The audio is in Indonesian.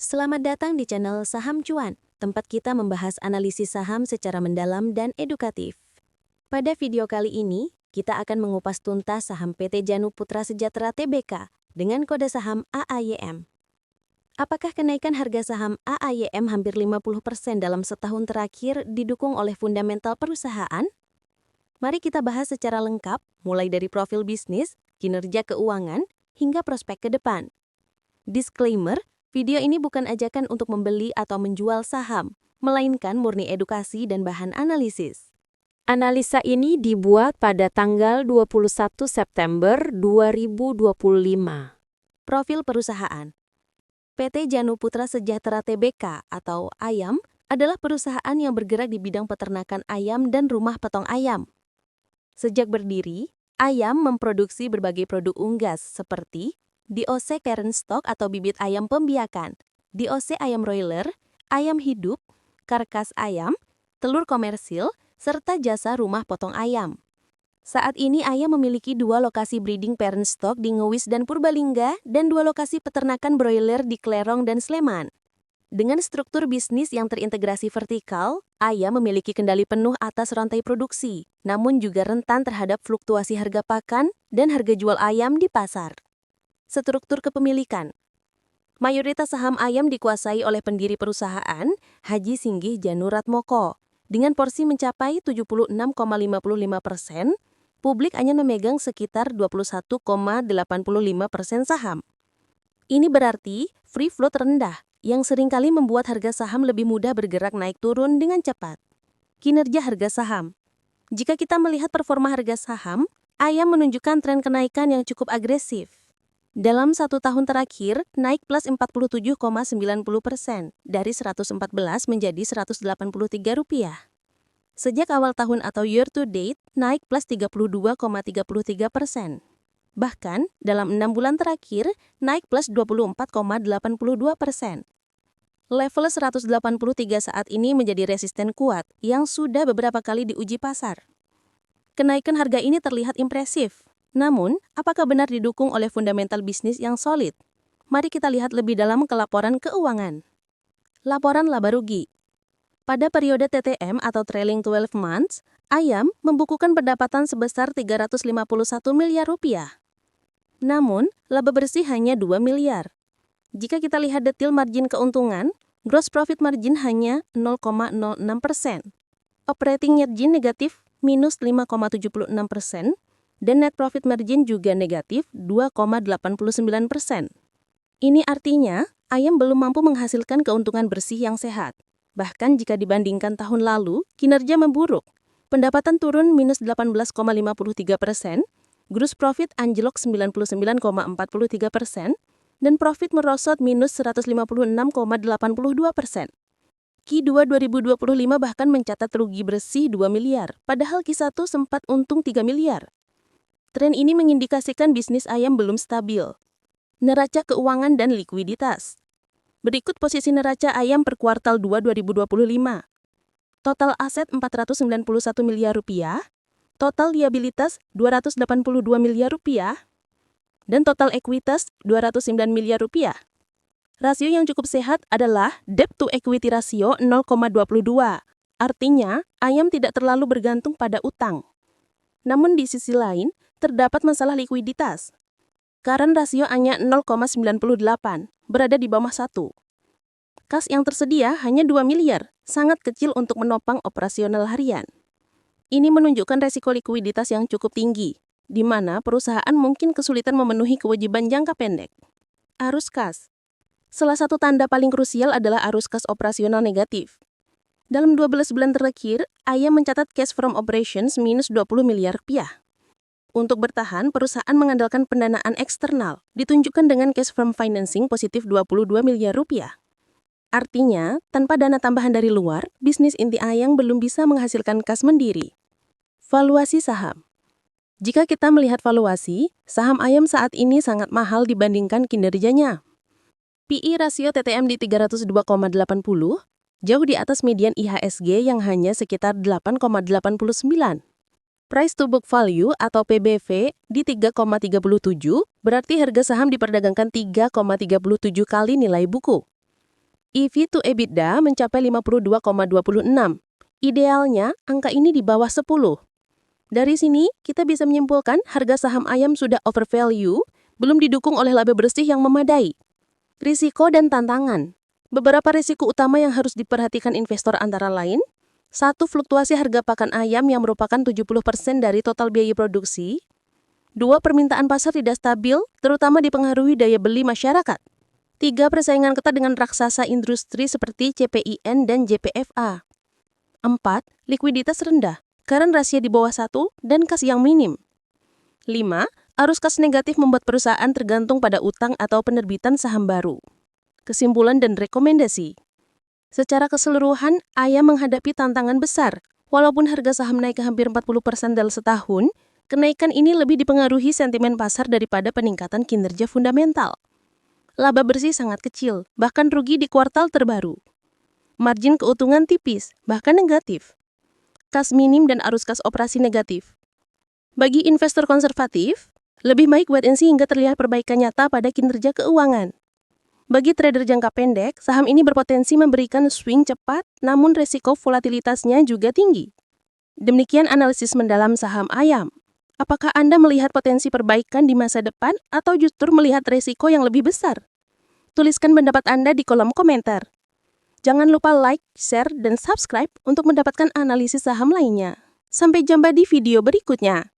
Selamat datang di channel Saham Cuan, tempat kita membahas analisis saham secara mendalam dan edukatif. Pada video kali ini, kita akan mengupas tuntas saham PT Janu Putra Sejahtera Tbk dengan kode saham AAYM. Apakah kenaikan harga saham AAYM hampir 50% dalam setahun terakhir didukung oleh fundamental perusahaan? Mari kita bahas secara lengkap, mulai dari profil bisnis, kinerja keuangan, hingga prospek ke depan. Disclaimer, video ini bukan ajakan untuk membeli atau menjual saham, melainkan murni edukasi dan bahan analisis. Analisa ini dibuat pada tanggal 21 September 2025. Profil perusahaan. PT Janu Putra Sejahtera Tbk atau AYAM adalah perusahaan yang bergerak di bidang peternakan ayam dan rumah potong ayam. Sejak berdiri, AYAM memproduksi berbagai produk unggas seperti DOC Karen Stock atau bibit ayam pembiakan, DOC ayam broiler, ayam hidup, karkas ayam, telur komersil, serta jasa rumah potong ayam. Saat ini AYAM memiliki 2 lokasi breeding parent stock di Ngewis dan Purbalingga dan 2 lokasi peternakan broiler di Klerong dan Sleman. Dengan struktur bisnis yang terintegrasi vertikal, AYAM memiliki kendali penuh atas rantai produksi, namun juga rentan terhadap fluktuasi harga pakan dan harga jual ayam di pasar. Struktur kepemilikan. Mayoritas saham AYAM dikuasai oleh pendiri perusahaan, Haji Singgih Janu Ratmoko. Dengan porsi mencapai 76,55%, publik hanya memegang sekitar 21,85% saham. Ini berarti free float rendah, yang seringkali membuat harga saham lebih mudah bergerak naik turun dengan cepat. Kinerja harga saham. Jika kita melihat performa harga saham, AYAM menunjukkan tren kenaikan yang cukup agresif. Dalam 1 tahun terakhir, naik plus 47,90%, dari 114 menjadi Rp183. Sejak awal tahun atau year to date, naik plus 32,33%. Bahkan, dalam 6 bulan terakhir, naik plus 24,82%. Level 183 saat ini menjadi resisten kuat yang sudah beberapa kali diuji pasar. Kenaikan harga ini terlihat impresif. Namun, apakah benar didukung oleh fundamental bisnis yang solid? Mari kita lihat lebih dalam ke laporan keuangan. Laporan laba rugi. Pada periode TTM atau trailing 12 months, AYAM membukukan pendapatan sebesar Rp351 miliar. Namun, laba bersih hanya 2 miliar. Jika kita lihat detail margin keuntungan, gross profit margin hanya 0,06%. Operating margin negatif minus 5,76%, dan net profit margin juga negatif 2,89%. Ini artinya, AYAM belum mampu menghasilkan keuntungan bersih yang sehat. Bahkan jika dibandingkan tahun lalu, kinerja memburuk. Pendapatan turun minus 18,53%, gross profit anjlok 99,43%, dan profit merosot minus 156,82%. Q2 2025 bahkan mencatat rugi bersih 2 miliar, padahal Q1 sempat untung 3 miliar. Tren ini mengindikasikan bisnis AYAM belum stabil. Neraca keuangan dan likuiditas. Berikut posisi neraca AYAM per kuartal 2 2025. Total aset Rp491 miliar, total liabilitas Rp282 miliar, dan total ekuitas Rp209 miliar. Rasio yang cukup sehat adalah debt to equity ratio 0,22. Artinya, AYAM tidak terlalu bergantung pada utang. Namun di sisi lain, terdapat masalah likuiditas. Current rasio hanya 0,98, berada di bawah 1. Kas yang tersedia hanya 2 miliar, sangat kecil untuk menopang operasional harian. Ini menunjukkan resiko likuiditas yang cukup tinggi, di mana perusahaan mungkin kesulitan memenuhi kewajiban jangka pendek. Arus kas. Salah satu tanda paling krusial adalah arus kas operasional negatif. Dalam 12 bulan terakhir, AYAM mencatat cash from operations minus 20 miliar rupiah. Untuk bertahan, perusahaan mengandalkan pendanaan eksternal, ditunjukkan dengan cash from financing positif 22 miliar rupiah. Artinya, tanpa dana tambahan dari luar, bisnis inti AYAM belum bisa menghasilkan kas mandiri. Valuasi saham. Jika kita melihat valuasi, saham AYAM saat ini sangat mahal dibandingkan kinerjanya. PE rasio TTM di 302,80, jauh di atas median IHSG yang hanya sekitar 8,89. Price to book value atau PBV di 3,37, berarti harga saham diperdagangkan 3,37 kali nilai buku. EV to EBITDA mencapai 52,26. Idealnya, angka ini di bawah 10. Dari sini, kita bisa menyimpulkan harga saham ayam sudah overvalue, belum didukung oleh laba bersih yang memadai. Risiko dan tantangan. Beberapa risiko utama yang harus diperhatikan investor antara lain, 1. Fluktuasi harga pakan ayam yang merupakan 70% dari total biaya produksi. 2. Permintaan pasar tidak stabil, terutama dipengaruhi daya beli masyarakat. 3. Persaingan ketat dengan raksasa industri seperti CPIN dan JPFA. 4. Likuiditas rendah, current ratio di bawah 1 dan kas yang minim. 5. Arus kas negatif membuat perusahaan tergantung pada utang atau penerbitan saham baru. Kesimpulan dan rekomendasi. Secara keseluruhan, ayam menghadapi tantangan besar. Walaupun harga saham naik ke hampir 40% dalam setahun, kenaikan ini lebih dipengaruhi sentimen pasar daripada peningkatan kinerja fundamental. Laba bersih sangat kecil, bahkan rugi di kuartal terbaru. Margin keuntungan tipis, bahkan negatif. Kas minim dan arus kas operasi negatif. Bagi investor konservatif, lebih baik wait and see hingga terlihat perbaikan nyata pada kinerja keuangan. Bagi trader jangka pendek, saham ini berpotensi memberikan swing cepat, namun resiko volatilitasnya juga tinggi. Demikian analisis mendalam saham ayam. Apakah Anda melihat potensi perbaikan di masa depan atau justru melihat resiko yang lebih besar? Tuliskan pendapat Anda di kolom komentar. Jangan lupa like, share, dan subscribe untuk mendapatkan analisis saham lainnya. Sampai jumpa di video berikutnya.